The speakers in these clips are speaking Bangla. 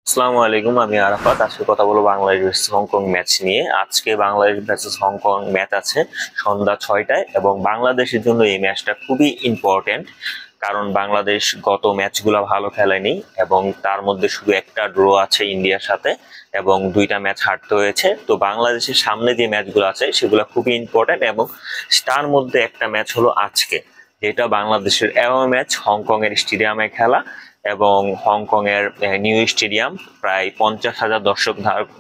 আসসালামু আলাইকুম, আমি আরাফাত। আজকে কথা বলবো বাংলাদেশ ভার্সেস হংকং ম্যাচ নিয়ে। আজকে বাংলাদেশ ভার্সেস হংকং ম্যাচ আছে সন্ধ্যা 6টায়, এবং বাংলাদেশের জন্য এই ম্যাচটা খুবই ইম্পর্টেন্ট। কারণ বাংলাদেশ গত ম্যাচগুলো ভালো খেলেনি, এবং তার মধ্যে শুধু একটা ড্র আছে ইন্ডিয়ার সাথে, এবং দুইটা ম্যাচ হারতে হয়েছে। তো বাংলাদেশের সামনে যে ম্যাচগুলো আছে সেগুলো খুবই ইম্পর্টেন্ট, এবং তার মধ্যে একটা ম্যাচ হলো আজকে, যেটা বাংলাদেশের অ্যাওয়ে ম্যাচ, হংকং এর স্টেডিয়ামে খেলা। এবং হংকং এর নিউ স্টেডিয়াম, প্রায় 50,000 দর্শক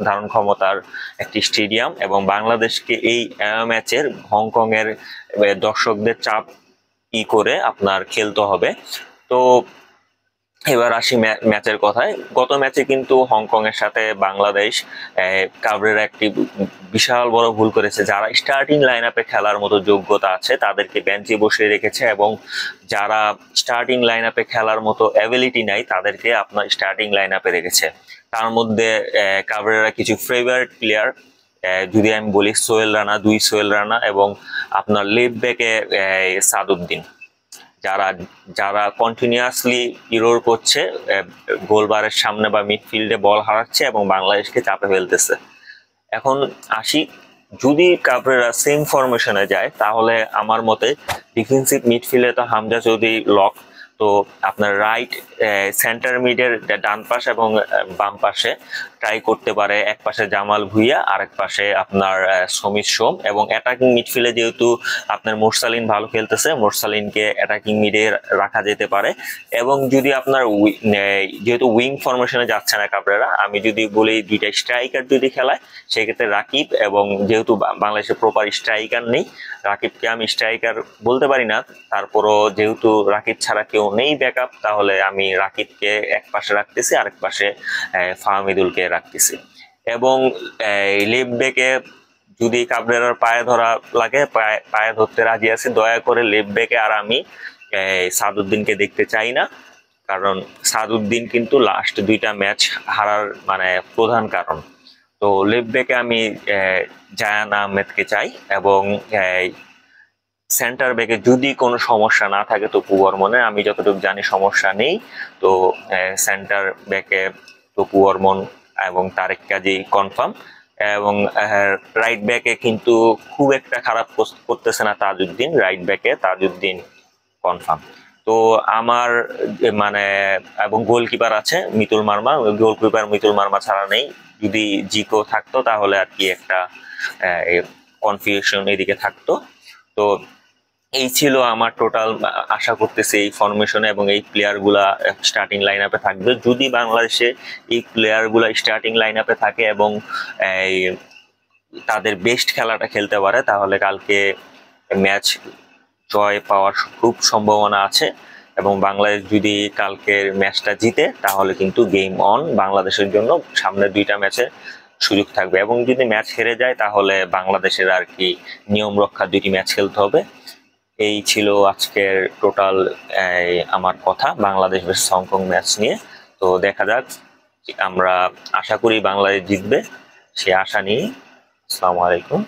ধারণ ক্ষমতার একটি স্টেডিয়াম, এবং বাংলাদেশকে এই ম্যাচের হংকং এর দর্শকদের চাপ করে আপনার খেলতে হবে। তো এবার আসি ম্যাচের কথায়। গত ম্যাচে কিন্তু হংকং এর সাথে বাংলাদেশ কাবরেরা একটি বিশাল বড় ভুল করেছে। যারা স্টার্টিং লাইন আপে খেলার মতো যোগ্যতা আছে তাদেরকে বেঞ্চে বসিয়ে রেখেছে, এবং যারা স্টার্টিং লাইন আপে খেলার মতো অ্যাবিলিটি নাই তাদেরকে আপনার স্টার্টিং লাইন আপে রেখেছে। তার মধ্যে কাবরেরা কিছু ফেভারিট প্লেয়ার, যদি আমি বলি সোহেল রানা, সোহেল রানা, এবং আপনার লেফট ব্যাকে সাদউদ্দিন, যারা যারা কন্টিনিউয়াসলি ইরোর করছে, গোলবারের সামনে বা মিডফিল্ডে বল হারাচ্ছে এবং বাংলাদেশকে চাপে ফেলতেছে। এখন আসি, যদি কাবরেরা সেম ফরমেশনে যায় তাহলে আমার মতে ডিফেন্সিভ মিডফিল্ডে তো হামজা চৌধুরী লক। তো আপনার রাইট সেন্টার মিডের ডান পাশ এবং বাম পাশে ট্রাই করতে পারে, এক পাশে জামাল ভুঁইয়া, আরেক পাশে আপনার সমিত সোম। এবং অ্যাটাকিং মিডফিল্ডে যেহেতু আপনার মোরসালিন ভালো খেলতেছে, মোরসালিনকে অ্যাটাকিং মিডে রাখা যেতে পারে। এবং যদি আপনার যেহেতু উইং ফরমেশনে যাচ্ছে না কাবরেরা, আমি যদি বলি দুইটা স্ট্রাইকার যদি খেলায়, সেক্ষেত্রে রাকিব, এবং যেহেতু বাংলাদেশে প্রপার স্ট্রাইকার নেই, রাকিবকে আমি স্ট্রাইকার বলতে পারি না, তারপরও যেহেতু রাকিব ছাড়া কেউ নেই ব্যাকআপ, তাহলে আমি রাকিবকে এক পাশে রাখতেছি, আরেক পাশে ফাহমিদুলকে রাখতেছি। এবং লেফট ব্যাকে যদি কাবরেরার পায়ে ধরা লাগে, পায়ে ধরতে রাজি আছি। দয়া করে লেফট ব্যাকে আর আমি সাদউদ্দিনকে দেখতে চাই না, কারণ সাদউদ্দিন কিন্তু লাস্ট দুইটা ম্যাচ হারার মানে প্রধান কারণ। তো লেফট ব্যাকে আমি জায়ান আহমেদকে চাই, এবং সেন্টার ব্যাকে যদি কোনো সমস্যা না থাকে তপু বর্মনের, আমি যতটুকু জানি সমস্যা নেই। তো সেন্টার ব্যাকে তপু বর্মন এবং তারেক কাজী কনফার্ম। এবং রাইট ব্যাকে কিন্তু খুব একটা খারাপ করতেছে না তাজউদ্দিন, রাইট ব্যাকে তাজউদ্দিন কনফার্ম। তো আমার মানে, এবং গোলকিপার আছে মিতুল মার্মা, গোলকিপার মিতুল মার্মা ছাড়া নেই। যদি জিকো থাকতো তাহলে আর কি একটা কনফিউশন এদিকে থাকতো। তো এই ছিল আমার টোটাল। আশা করতেছি এই ফরমেশনে এবং এই প্লেয়ার গুলা স্টার্টিং লাইন আপে থাকবে। যদি বাংলাদেশে এই প্লেয়ার গুলা স্টার্টিং লাইন আপে থাকে এবং তাদের বেস্ট খেলাটা খেলতে পারে, তাহলে কালকে ম্যাচ জয় পাওয়ার খুব সম্ভাবনা আছে। এবং বাংলাদেশ যদি কালকের ম্যাচটা জিতে তাহলে কিন্তু গেম অন বাংলাদেশের জন্য। সামনে দুইটা ম্যাচে সুযোগ থাকবে, এবং যদি ম্যাচ হেরে যায় তাহলে বাংলাদেশের আর কি নিয়ম রক্ষা দুইটি ম্যাচ খেলতে হবে। এই ছিল আজকের টোটাল আমার কথা বাংলাদেশ ভার্সেস হংকং ম্যাচ নিয়ে। তো দেখা যাক, আমরা আশা করি বাংলাদেশ জিতবে, সে আশা নিয়ে। আসসালামু আলাইকুম।